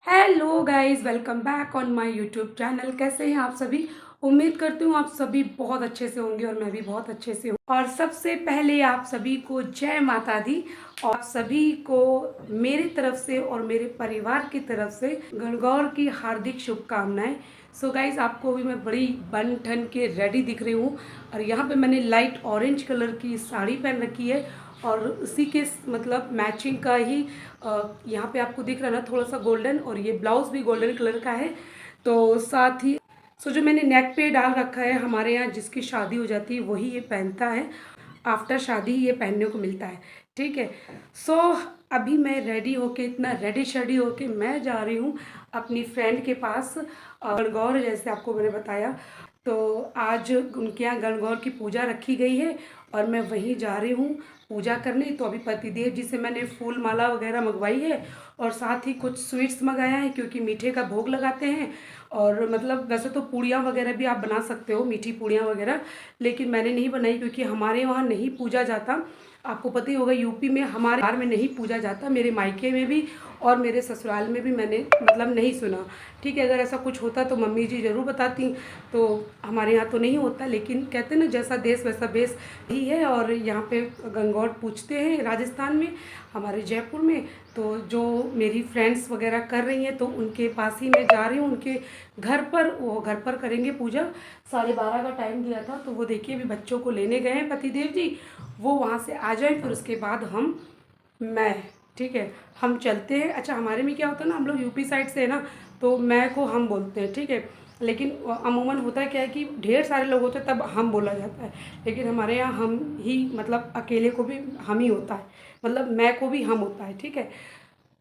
Hello guys, welcome back on my YouTube channel. कैसे हैं आप सभी? उम्मीद करती हूँ आप सभी बहुत अच्छे से होंगे और मैं भी बहुत अच्छे से हूँ। और सबसे पहले आप सभी को जय माता दी और सभी को मेरी तरफ से और मेरे परिवार की तरफ से गणगौर की हार्दिक शुभकामनाएं। सो गाइस, आपको भी मैं बड़ी बन ठन के रेडी दिख रही हूँ और यहाँ पे मैंने लाइट ऑरेंज कलर की साड़ी पहन रखी है और उसी के मतलब मैचिंग का ही यहाँ पे आपको दिख रहा है ना थोड़ा सा गोल्डन, और ये ब्लाउज भी गोल्डन कलर का है। तो साथ ही जो मैंने नेक पे डाल रखा है, हमारे यहाँ जिसकी शादी हो जाती है वही ये पहनता है। आफ्टर शादी ये पहनने को मिलता है, ठीक है। सो अभी मैं रेडी होके, इतना रेडी शेडी होके मैं जा रही हूँ अपनी फ्रेंड के पास गणगौर, जैसे आपको मैंने बताया। तो आज उनके यहाँ गणगौर की पूजा रखी गई है और मैं वहीं जा रही हूँ पूजा करने। तो अभी पतिदेव जी से मैंने फूल माला वगैरह मंगवाई है और साथ ही कुछ स्वीट्स मंगाया है, क्योंकि मीठे का भोग लगाते हैं। और मतलब वैसे तो पूड़ियाँ वगैरह भी आप बना सकते हो, मीठी पूड़ियाँ वगैरह, लेकिन मैंने नहीं बनाई क्योंकि हमारे वहाँ नहीं पूजा जाता। आपको पता ही होगा यूपी में हमारे बिहार में नहीं पूजा जाता, मेरे मायके में भी और मेरे ससुराल में भी मैंने मतलब नहीं सुना, ठीक है। अगर ऐसा कुछ होता तो मम्मी जी ज़रूर बताती। तो हमारे यहाँ तो नहीं होता, लेकिन कहते हैं ना जैसा देश वैसा बेस ही है। और यहाँ पे गणगौर पूजते हैं राजस्थान में, हमारे जयपुर में। तो जो मेरी फ्रेंड्स वगैरह कर रही हैं तो उनके पास ही मैं जा रही हूँ, उनके घर पर। वो घर पर करेंगे पूजा। 12:30 का टाइम दिया था, तो वो देखिए अभी बच्चों को लेने गए हैं पतिदेव जी। वो वहाँ से आ जाएं, फिर उसके बाद मैं ठीक है, हम चलते हैं। अच्छा, हमारे में क्या होता है ना, हम लोग यूपी साइड से है ना, तो मैं को हम बोलते हैं, ठीक है। लेकिन अमूमन होता क्या है कि ढेर सारे लोग होते हैं तब हम बोला जाता है, लेकिन हमारे यहाँ हम ही मतलब अकेले को भी हम ही होता है, मतलब मैं को भी हम होता है, ठीक है।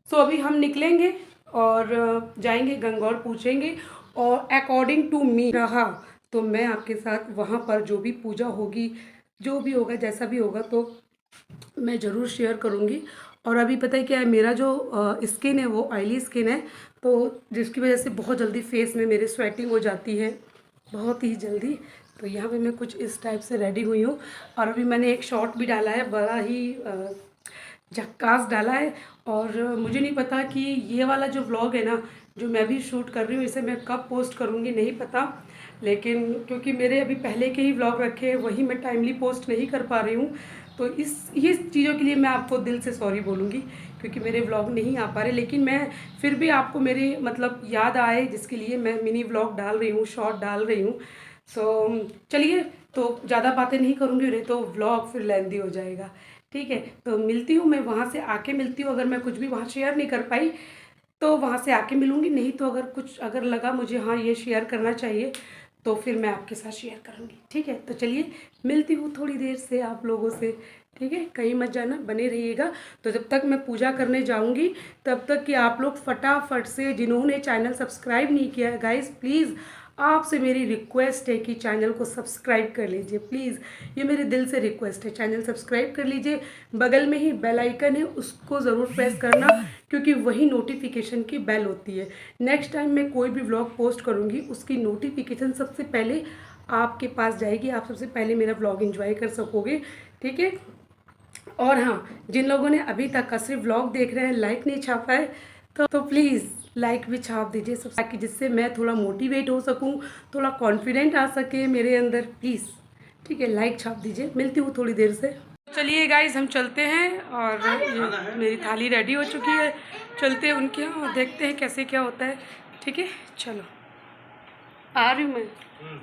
सो अभी हम निकलेंगे और जाएंगे गणगौर पूछेंगे। और अकॉर्डिंग टू मी रहा तो मैं आपके साथ वहाँ पर जो भी पूजा होगी, जो भी होगा, जैसा भी होगा, तो मैं ज़रूर शेयर करूँगी। और अभी पता है क्या है, मेरा जो स्किन है वो ऑयली स्किन है, तो जिसकी वजह से बहुत जल्दी फेस में मेरे स्वेटिंग हो जाती है, बहुत ही जल्दी। तो यहाँ पे मैं कुछ इस टाइप से रेडी हुई हूँ और अभी मैंने एक शॉर्ट भी डाला है, बड़ा ही झक्कास डाला है। और मुझे नहीं पता कि ये वाला जो व्लॉग है ना, जो मैं भी शूट कर रही हूँ, इसे मैं कब पोस्ट करूँगी नहीं पता। लेकिन क्योंकि मेरे अभी पहले के ही व्लॉग रखे हैं, वही मैं टाइमली पोस्ट नहीं कर पा रही हूँ। तो ये चीज़ों के लिए मैं आपको दिल से सॉरी बोलूँगी, क्योंकि मेरे व्लॉग नहीं आ पा रहे। लेकिन मैं फिर भी आपको मेरी मतलब याद आए जिसके लिए मैं मिनी व्लॉग डाल रही हूँ, शॉर्ट डाल रही हूँ। सो चलिए, तो ज़्यादा बातें नहीं करूँगी, नहीं तो व्लॉग फिर लेंदी हो जाएगा, ठीक है। तो मिलती हूँ, मैं वहाँ से आके मिलती हूँ। अगर मैं कुछ भी वहाँ शेयर नहीं कर पाई तो वहाँ से आके मिलूँगी, नहीं तो अगर लगा मुझे हाँ ये शेयर करना चाहिए तो फिर मैं आपके साथ शेयर करूँगी, ठीक है। तो चलिए, मिलती हूँ थोड़ी देर से आप लोगों से, ठीक है। कहीं मत जाना, बने रहिएगा। तो जब तक मैं पूजा करने जाऊँगी तब तक कि आप लोग फटाफट से, जिन्होंने चैनल सब्सक्राइब नहीं किया है गाइस, प्लीज़ आपसे मेरी रिक्वेस्ट है कि चैनल को सब्सक्राइब कर लीजिए प्लीज़। ये मेरे दिल से रिक्वेस्ट है, चैनल सब्सक्राइब कर लीजिए। बगल में ही बेल आइकन है, उसको ज़रूर प्रेस करना, क्योंकि वही नोटिफिकेशन की बेल होती है। नेक्स्ट टाइम मैं कोई भी व्लॉग पोस्ट करूँगी उसकी नोटिफिकेशन सबसे पहले आपके पास जाएगी, आप सबसे पहले मेरा व्लॉग एंजॉय कर सकोगे, ठीक है। और हाँ, जिन लोगों ने अभी तक का सिर्फ व्लॉग देख रहे हैं, लाइक नहीं छापा है, तो प्लीज़ लाइक भी छाप दीजिए सब, ताकि जिससे मैं थोड़ा मोटिवेट हो सकूं, थोड़ा कॉन्फिडेंट आ सके मेरे अंदर, प्लीज़, ठीक है। लाइक छाप दीजिए। मिलती हूँ थोड़ी देर से। चलिए गाइस, हम चलते हैं और ये मेरी थाली रेडी हो चुकी है। चलते हैं उनके यहाँ और देखते हैं कैसे क्या होता है, ठीक है। चलो, आ रही हूँ मैं,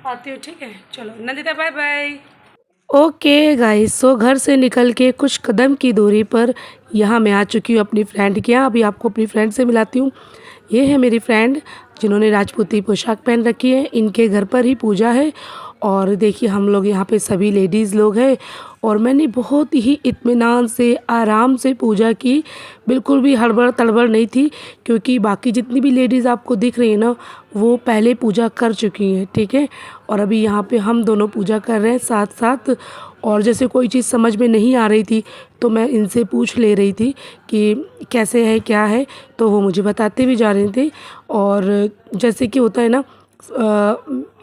आती हूँ, ठीक है। चलो Nandita, bye bye. Okay guys, so घर से निकल के कुछ कदम की दूरी पर यहाँ मैं आ चुकी हूँ अपनी फ्रेंड के यहाँ। अभी आपको अपनी फ्रेंड से मिलाती हूँ। ये है मेरी फ्रेंड जिन्होंने राजपूती पोशाक पहन रखी है। इनके घर पर ही पूजा है और देखिए हम लोग यहाँ पे सभी लेडीज़ लोग हैं। और मैंने बहुत ही इत्मीनान से, आराम से पूजा की, बिल्कुल भी हड़बड़ तड़बड़ नहीं थी, क्योंकि बाकी जितनी भी लेडीज़ आपको दिख रही है ना, वो पहले पूजा कर चुकी हैं, ठीक है। और अभी यहाँ पे हम दोनों पूजा कर रहे हैं साथ साथ। और जैसे कोई चीज़ समझ में नहीं आ रही थी तो मैं इनसे पूछ ले रही थी कि कैसे है क्या है, तो वो मुझे बताते भी जा रहे थे। और जैसे कि होता है ना,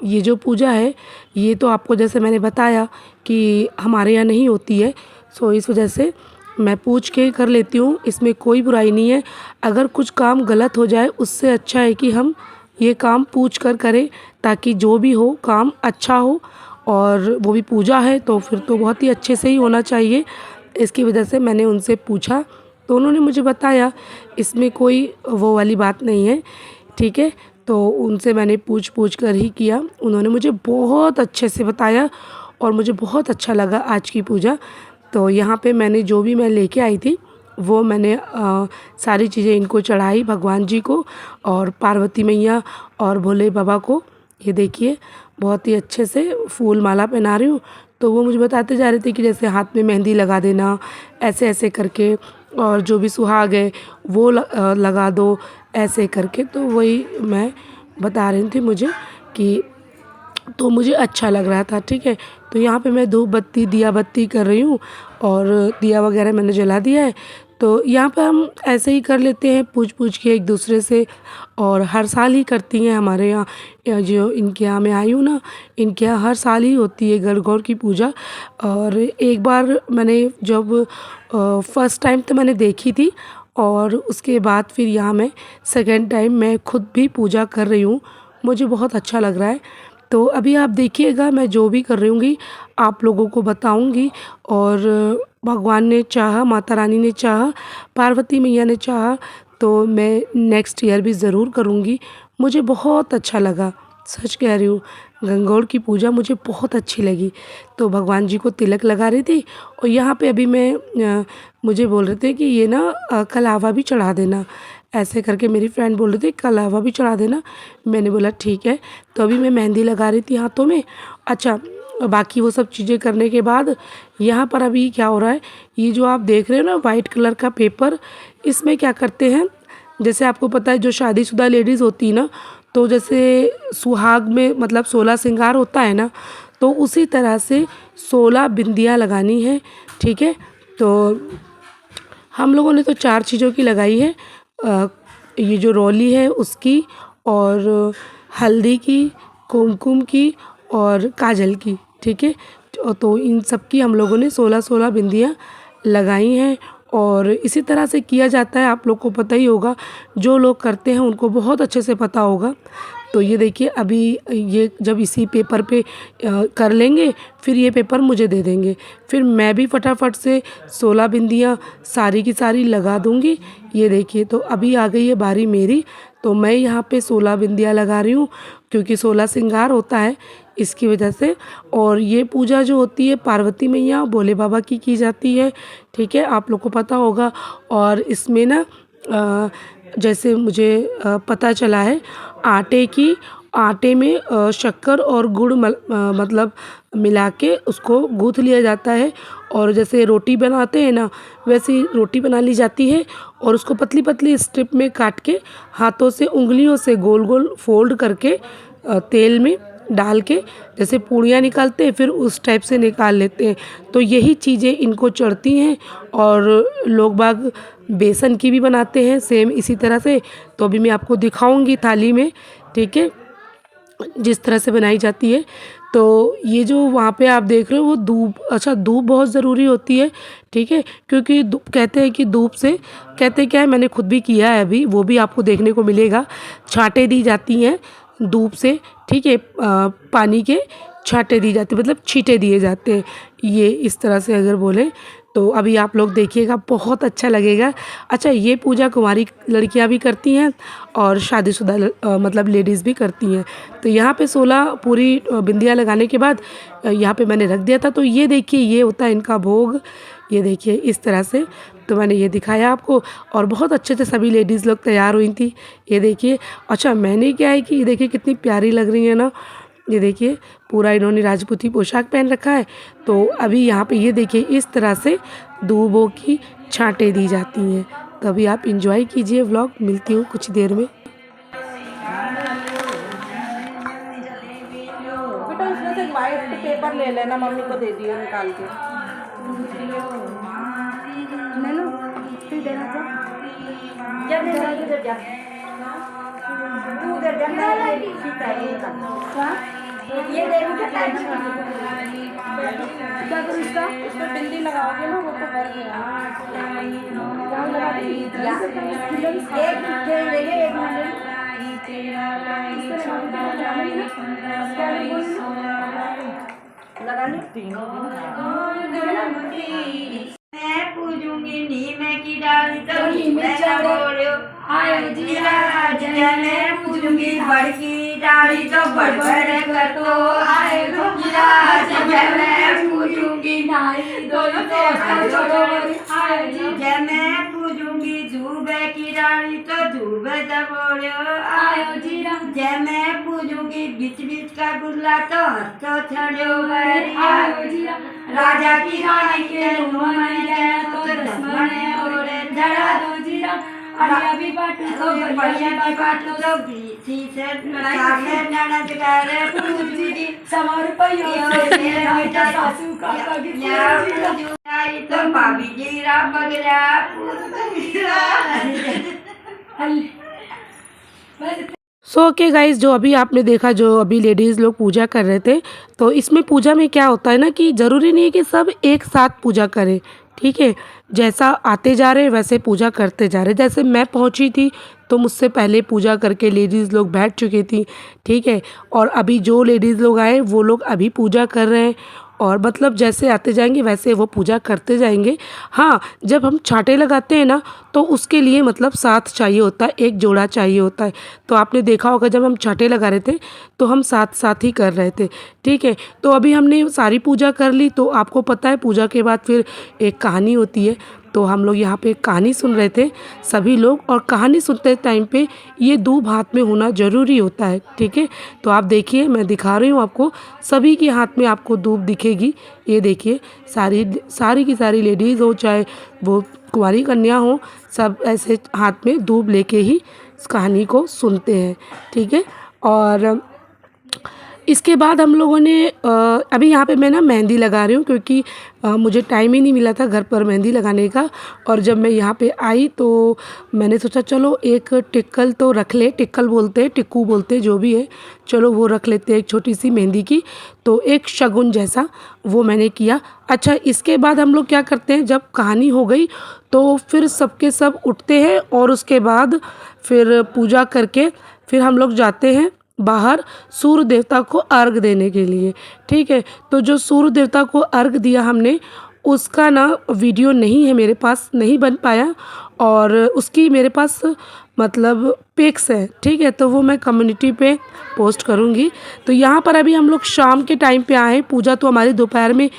ये जो पूजा है ये तो आपको जैसे मैंने बताया कि हमारे यहाँ नहीं होती है, सो इस वजह से मैं पूछ के कर लेती हूँ, इसमें कोई बुराई नहीं है। अगर कुछ काम गलत हो जाए उससे अच्छा है कि हम ये काम पूछ कर करें, ताकि जो भी हो काम अच्छा हो। और वो भी पूजा है तो फिर तो बहुत ही अच्छे से ही होना चाहिए। इसकी वजह से मैंने उनसे पूछा तो उन्होंने मुझे बताया, इसमें कोई वो वाली बात नहीं है, ठीक है। तो उनसे मैंने पूछ कर ही किया। उन्होंने मुझे बहुत अच्छे से बताया और मुझे बहुत अच्छा लगा आज की पूजा। तो यहाँ पे मैंने जो भी मैं लेके आई थी वो मैंने सारी चीज़ें इनको चढ़ाई, भगवान जी को और पार्वती मैया और भोले बाबा को। ये देखिए बहुत ही अच्छे से फूल माला पहना रही हूँ। तो वो मुझे बताते जा रहे थे कि जैसे हाथ में मेहंदी लगा देना, ऐसे ऐसे करके, और जो भी सुहाग है वो लगा दो, ऐसे करके। तो वही मैं बता रही थी मुझे कि, तो मुझे अच्छा लग रहा था, ठीक है। तो यहाँ पे मैं धूप बत्ती दिया बत्ती कर रही हूँ और दिया वगैरह मैंने जला दिया है। तो यहाँ पे हम ऐसे ही कर लेते हैं पूछ के एक दूसरे से, और हर साल ही करती हैं हमारे यहाँ। जो इनके यहाँ मैं आई हूँ ना, इनके यहाँ हर साल ही होती है गणगौर की पूजा। और एक बार मैंने जब फर्स्ट टाइम तो मैंने देखी थी, और उसके बाद फिर यहाँ मैं सेकेंड टाइम मैं खुद भी पूजा कर रही हूँ। मुझे बहुत अच्छा लग रहा है। तो अभी आप देखिएगा, मैं जो भी कर रही हूँगी आप लोगों को बताऊँगी। और भगवान ने चाहा, माता रानी ने चाहा, पार्वती मैया ने चाहा तो मैं नेक्स्ट ईयर भी ज़रूर करूँगी। मुझे बहुत अच्छा लगा, सच कह रही हूँ। गणगौर की पूजा मुझे बहुत अच्छी लगी। तो भगवान जी को तिलक लगा रही थी, और यहाँ पे अभी मैं मुझे बोल रहे थे कि ये ना कलावा भी चढ़ा देना, ऐसे करके मेरी फ्रेंड बोल रही थी कलावा भी चढ़ा देना। मैंने बोला ठीक है। तो अभी मैं मेहंदी लगा रही थी हाथों में। अच्छा, बाकी वो सब चीज़ें करने के बाद यहाँ पर अभी क्या हो रहा है, ये जो आप देख रहे हो ना वाइट कलर का पेपर, इसमें क्या करते हैं, जैसे आपको पता है जो शादीशुदा लेडीज़ होती है ना, तो जैसे सुहाग में मतलब 16 श्रृंगार होता है ना, तो उसी तरह से 16 बिंदियाँ लगानी है, ठीक है। तो हम लोगों ने तो 4 चीज़ों की लगाई है। ये जो रोली है उसकी, और हल्दी की, कुमकुम की और काजल की, ठीक है। तो इन सब की हम लोगों ने 16-16 बिंदियाँ लगाई हैं। और इसी तरह से किया जाता है, आप लोग को पता ही होगा, जो लोग करते हैं उनको बहुत अच्छे से पता होगा। तो ये देखिए अभी ये जब इसी पेपर पे कर लेंगे, फिर ये पेपर मुझे दे देंगे, फिर मैं भी फटाफट से 16 बिंदियाँ सारी की सारी लगा दूँगी। ये देखिए, तो अभी आ गई है बारी मेरी। तो मैं यहाँ पे 16 बिंदियाँ लगा रही हूँ, क्योंकि 16 श्रृंगार होता है इसकी वजह से। और ये पूजा जो होती है पार्वती मैया भोले बाबा की जाती है, ठीक है, आप लोग को पता होगा। और इसमें ना जैसे मुझे पता चला है, आटे में शक्कर और गुड़ मतलब मिला के उसको गूँथ लिया जाता है। और जैसे रोटी बनाते हैं ना, वैसे ही रोटी बना ली जाती है, और उसको पतली पतली स्ट्रिप में काट के हाथों से उंगलियों से गोल गोल फोल्ड करके तेल में डाल के जैसे पूड़ियाँ निकालते हैं, फिर उस टाइप से निकाल लेते हैं। तो यही चीज़ें इनको चढ़ती हैं। और लोग बाग बेसन की भी बनाते हैं सेम इसी तरह से। तो अभी मैं आपको दिखाऊंगी थाली में, ठीक है, जिस तरह से बनाई जाती है। तो ये जो वहाँ पे आप देख रहे हो वो धूप, अच्छा धूप बहुत ज़रूरी होती है, ठीक है, क्योंकि कहते हैं कि धूप से, कहते क्या है, मैंने खुद भी किया है, अभी वो भी आपको देखने को मिलेगा। छांटे दी जाती हैं धूप से, ठीक है, पानी के छांटे दी जाती, मतलब छींटे दिए जाते हैं, ये इस तरह से अगर बोले तो। अभी आप लोग देखिएगा, बहुत अच्छा लगेगा। अच्छा, ये पूजा कुंवारी लड़कियां भी करती हैं और शादीशुदा मतलब लेडीज़ भी करती हैं। तो यहाँ पे 16 पूरी बिंदियाँ लगाने के बाद यहाँ पे मैंने रख दिया था। तो ये देखिए, ये होता है इनका भोग, ये देखिए इस तरह से। तो मैंने ये दिखाया आपको, और बहुत अच्छे से सभी लेडीज़ लोग तैयार हुई थी, ये देखिए। अच्छा, मैंने क्या है कि ये देखिए कितनी प्यारी लग रही है ना, ये देखिए पूरा इन्होंने राजपूती पोशाक पहन रखा है। तो अभी यहाँ पे ये देखिए इस तरह से दूबों की छांटें दी जाती हैं। तो अभी आप इंजॉय कीजिए व्लॉग, मिलती हूँ कुछ देर में। बेटा उसमें से वाइट पेपर ले लेना, मम्मी को दे दियो निकाल के। ले लो, फिर देना तो। जब ले लो उधर जा, तू उधर जा, मैं ठीक है इनका। हाँ ये देवी का टाइम क्या करूँ इसका, उस पर बिंदी लगाओगे ना वो तो भर गया। क्या लगा एक लगा ली तीनों मैं पूजूंगी नीम की डाली तो नीम बोलो आयो जी राज मैं पूजूंगी बड़ की डाली तो बड़ कर तो आए जी राज मैं पूजूंगी नाई दोनों तो छोड़ो आयो जी जय मैं पूजूंगी धूब की डाली तो धूब बोलो आयो जी राज जय मैं पूजूंगी बीच बीच का गुल्ला तो हंसो छड़ो आयो जी राजा की रानी के मन गया तो दसमने और धड़ा दो जी राज अलिया भी बाटू तो बढ़िया की बात तो बीसी से सामने ननद करे पूजी समर पयो बेटा सासू का कभी तो भाभी जी रा बगरा सो ओके गाइज, जो अभी आपने देखा, जो अभी लेडीज़ लोग पूजा कर रहे थे, तो इसमें पूजा में क्या होता है ना कि ज़रूरी नहीं है कि सब एक साथ पूजा करें, ठीक है। जैसा आते जा रहे वैसे पूजा करते जा रहे। जैसे मैं पहुंची थी तो मुझसे पहले पूजा करके लेडीज़ लोग बैठ चुकी थी, ठीक है। और अभी जो लेडीज़ लोग आए वो लोग अभी पूजा कर रहे हैं, और मतलब जैसे आते जाएंगे वैसे वो पूजा करते जाएंगे। हाँ, जब हम छाटे लगाते हैं ना तो उसके लिए मतलब साथ चाहिए होता है, एक जोड़ा चाहिए होता है। तो आपने देखा होगा जब हम छाटे लगा रहे थे तो हम साथ साथ ही कर रहे थे, ठीक है। तो अभी हमने सारी पूजा कर ली, तो आपको पता है पूजा के बाद फिर एक कहानी होती है। तो हम लोग यहाँ पे कहानी सुन रहे थे सभी लोग, और कहानी सुनते टाइम पे ये दूब हाथ में होना ज़रूरी होता है, ठीक है। तो आप देखिए, मैं दिखा रही हूँ आपको, सभी के हाथ में आपको दूब दिखेगी। ये देखिए, सारी की सारी लेडीज़ हो चाहे वो कुंवारी कन्या हो, सब ऐसे हाथ में दूब लेके ही इस कहानी को सुनते हैं, ठीक है। और इसके बाद हम लोगों ने अभी यहाँ पे मैं ना मेहंदी लगा रही हूँ, क्योंकि मुझे टाइम ही नहीं मिला था घर पर मेहंदी लगाने का। और जब मैं यहाँ पे आई तो मैंने सोचा चलो एक टिक्कल तो रख ले, टिक्कल बोलते हैं, टिक्कू बोलते हैं, जो भी है, चलो वो रख लेते हैं, एक छोटी सी मेहंदी की। तो एक शगुन जैसा वो मैंने किया। अच्छा, इसके बाद हम लोग क्या करते हैं, जब कहानी हो गई तो फिर सबके सब उठते हैं, और उसके बाद फिर पूजा करके फिर हम लोग जाते हैं बाहर सूर्य देवता को अर्घ देने के लिए, ठीक है। तो जो सूर्य देवता को अर्घ दिया हमने, उसका ना वीडियो नहीं है मेरे पास, नहीं बन पाया, और उसकी मेरे पास मतलब पिक्स है, ठीक है। तो वो मैं कम्युनिटी पे पोस्ट करूँगी। तो यहाँ पर अभी हम लोग शाम के टाइम पे आए, पूजा तो हमारी दोपहर में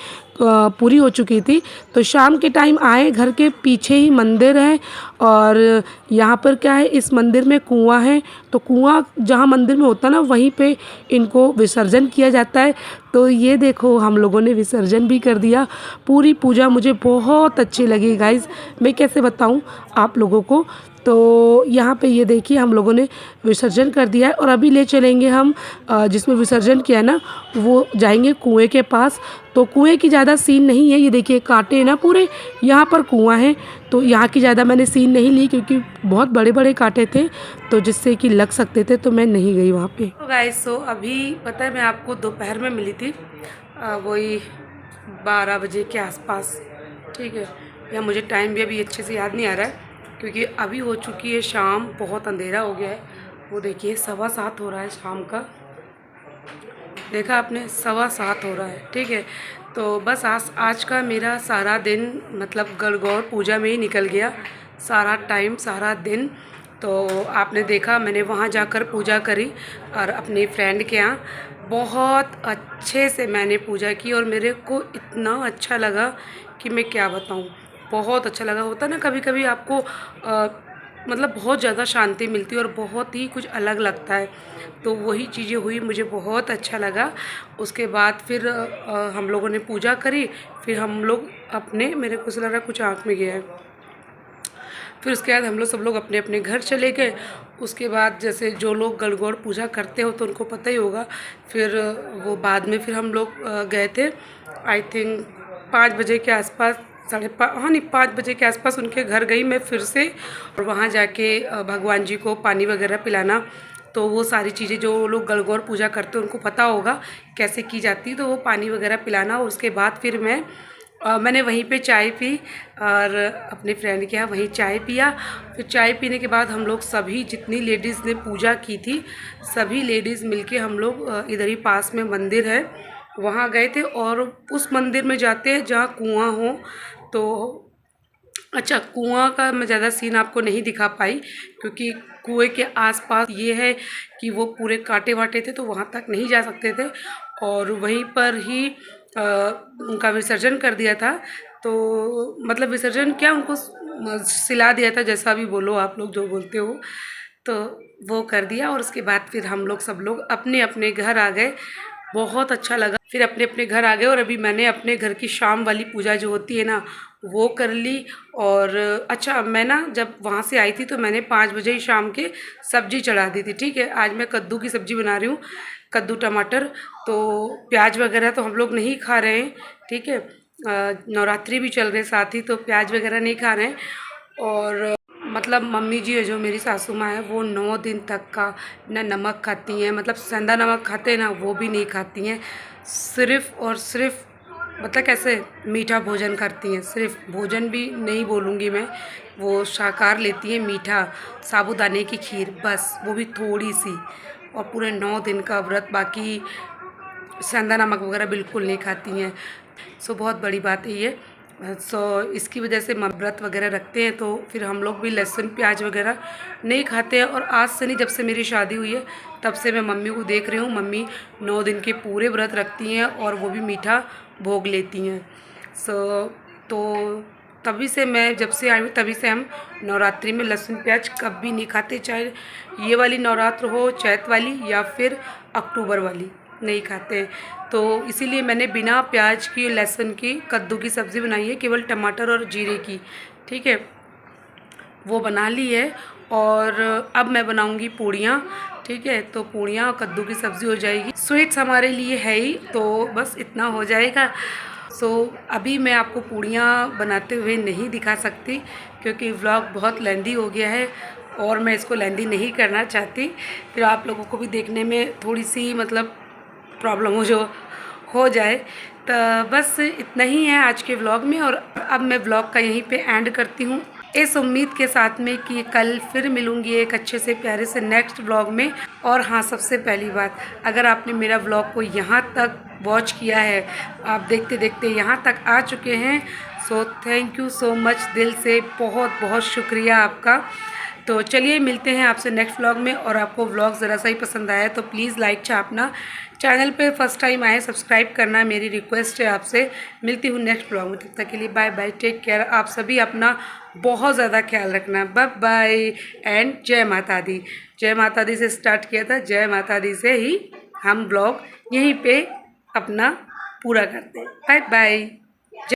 पूरी हो चुकी थी। तो शाम के टाइम आए, घर के पीछे ही मंदिर है, और यहाँ पर क्या है, इस मंदिर में कुआं है। तो कुआं जहाँ मंदिर में होता है ना, वहीं पे इनको विसर्जन किया जाता है। तो ये देखो, हम लोगों ने विसर्जन भी कर दिया। पूरी पूजा मुझे बहुत अच्छी लगी गाइज़, मैं कैसे बताऊँ आप लोगों को। तो यहाँ पे ये देखिए, हम लोगों ने विसर्जन कर दिया है, और अभी ले चलेंगे हम जिसमें विसर्जन किया ना, वो जाएंगे कुएं के पास। तो कुएं की ज़्यादा सीन नहीं है, ये देखिए कांटे हैं ना पूरे, यहाँ पर कुआं है। तो यहाँ की ज़्यादा मैंने सीन नहीं ली, क्योंकि बहुत बड़े बड़े कांटे थे, तो जिससे कि लग सकते थे, तो मैं नहीं गई वहाँ पे। तो गाइस, सो अभी पता है मैं आपको दोपहर में मिली थी, वही 12 बजे के आसपास, ठीक है। या मुझे टाइम भी अभी अच्छे से याद नहीं आ रहा है, क्योंकि अभी हो चुकी है शाम, बहुत अंधेरा हो गया है। वो देखिए 7:15 हो रहा है शाम का, देखा आपने, 7:15 हो रहा है, ठीक है। तो बस आज का मेरा सारा दिन मतलब गणगौर पूजा में ही निकल गया, सारा टाइम, सारा दिन। तो आपने देखा, मैंने वहाँ जाकर पूजा करी और अपनी फ्रेंड के यहाँ बहुत अच्छे से मैंने पूजा की, और मेरे को इतना अच्छा लगा कि मैं क्या बताऊँ, बहुत अच्छा लगा। होता ना कभी कभी आपको मतलब बहुत ज़्यादा शांति मिलती है और बहुत ही कुछ अलग लगता है, तो वही चीज़ें हुई, मुझे बहुत अच्छा लगा। उसके बाद फिर हम लोगों ने पूजा करी, फिर हम लोग अपने, मेरे को लग रहा कुछ आँख में गया है, फिर उसके बाद हम लोग सब लोग अपने अपने घर चले गए। उसके बाद जैसे जो लोग गणगौर पूजा करते हो तो उनको पता ही होगा, फिर वो बाद में फिर हम लोग गए थे, आई थिंक 5 बजे के आसपास, 5 बजे के आसपास उनके घर गई मैं फिर से, और वहाँ जाके भगवान जी को पानी वगैरह पिलाना तो वो सारी चीज़ें जो लोग गणगौर पूजा करते हैं उनको पता होगा कैसे की जाती है। तो वो पानी वगैरह पिलाना, और उसके बाद फिर मैंने वहीं पे चाय पी और अपने फ्रेंड के यहाँ वहीं चाय पिया। फिर चाय पीने के बाद हम लोग सभी जितनी लेडीज़ ने पूजा की थी सभी लेडीज़ मिलके हम लोग इधर ही पास में मंदिर है वहाँ गए थे, और उस मंदिर में जाते हैं जहाँ कुआँ हो। तो अच्छा, कुआँ का मैं ज़्यादा सीन आपको नहीं दिखा पाई क्योंकि कुएं के आसपास ये है कि वो पूरे कांटे वाटे थे तो वहाँ तक नहीं जा सकते थे, और वहीं पर ही उनका विसर्जन कर दिया था। तो मतलब विसर्जन क्या, उनको सिला दिया था, जैसा भी बोलो आप लोग जो बोलते हो, तो वो कर दिया। और उसके बाद फिर हम लोग सब लोग अपने अपने घर आ गए। बहुत अच्छा लगा, फिर अपने अपने घर आ गए। और अभी मैंने अपने घर की शाम वाली पूजा जो होती है ना वो कर ली। और अच्छा, मैं ना जब वहाँ से आई थी तो मैंने 5 बजे ही शाम के सब्जी चढ़ा दी थी। ठीक है, आज मैं कद्दू की सब्ज़ी बना रही हूँ, कद्दू टमाटर। तो प्याज वगैरह तो हम लोग नहीं खा रहे हैं, ठीक है, नवरात्रि भी चल रहे साथ ही, तो प्याज वगैरह नहीं खा रहे हैं। और मतलब मम्मी जी है जो मेरी सासू माँ है वो 9 दिन तक का ना नमक खाती हैं, मतलब सेंधा नमक खाते हैं ना वो भी नहीं खाती हैं, सिर्फ़ और सिर्फ मतलब कैसे मीठा भोजन करती हैं। सिर्फ भोजन भी नहीं बोलूँगी मैं, वो शाकाहार लेती हैं, मीठा साबूदाने की खीर बस, वो भी थोड़ी सी, और पूरे 9 दिन का व्रत, बाकी सेंधा नमक वगैरह बिल्कुल नहीं खाती हैं। सो बहुत बड़ी बात है ये। सो इसकी वजह से व्रत वगैरह रखते हैं, तो फिर हम लोग भी लहसुन प्याज वगैरह नहीं खाते हैं। और आज से नहीं, जब से मेरी शादी हुई है तब से मैं मम्मी को देख रही हूँ, मम्मी 9 दिन के पूरे व्रत रखती हैं और वो भी मीठा भोग लेती हैं। सो तो तभी से मैं जब से आई हूँ तभी से हम नवरात्रि में लहसुन प्याज कभी नहीं खाते, चाहे ये वाली नवरात्र हो, चैत वाली या फिर अक्टूबर वाली, नहीं खाते। तो इसीलिए मैंने बिना प्याज की, लहसुन की कद्दू की सब्ज़ी बनाई है, केवल टमाटर और जीरे की, ठीक है, वो बना ली है। और अब मैं बनाऊंगी पूड़ियाँ, ठीक है, तो पूड़ियाँ और कद्दू की सब्ज़ी हो जाएगी। स्वीट्स हमारे लिए है ही, तो बस इतना हो जाएगा। सो अभी मैं आपको पूड़ियाँ बनाते हुए नहीं दिखा सकती क्योंकि व्लॉग बहुत लेंदी हो गया है और मैं इसको लेंदी नहीं करना चाहती, फिर आप लोगों को भी देखने में थोड़ी सी मतलब प्रॉब्लम हो जाए। तो बस इतना ही है आज के व्लॉग में, और अब मैं व्लॉग का यहीं पे एंड करती हूँ, इस उम्मीद के साथ में कि कल फिर मिलूँगी एक अच्छे से प्यारे से नेक्स्ट व्लॉग में। और हाँ, सबसे पहली बात, अगर आपने मेरा व्लॉग को यहाँ तक वॉच किया है, आप देखते देखते यहाँ तक आ चुके हैं, so thank you so much, दिल से बहुत बहुत शुक्रिया आपका। तो चलिए मिलते हैं आपसे नेक्स्ट व्लॉग में। और आपको व्लॉग ज़रा सा ही पसंद आया तो प्लीज़ लाइक छापना, चैनल पे फर्स्ट टाइम आए सब्सक्राइब करना मेरी रिक्वेस्ट है आपसे। मिलती हूँ नेक्स्ट व्लॉग में, तब तक के लिए बाय बाय, टेक केयर। आप सभी अपना बहुत ज़्यादा ख्याल रखना, बाय बाय एंड जय माता दी। जय माता दी से स्टार्ट किया था, जय माता दी से ही हम व्लॉग यहीं पे अपना पूरा करते हैं। Bye bye.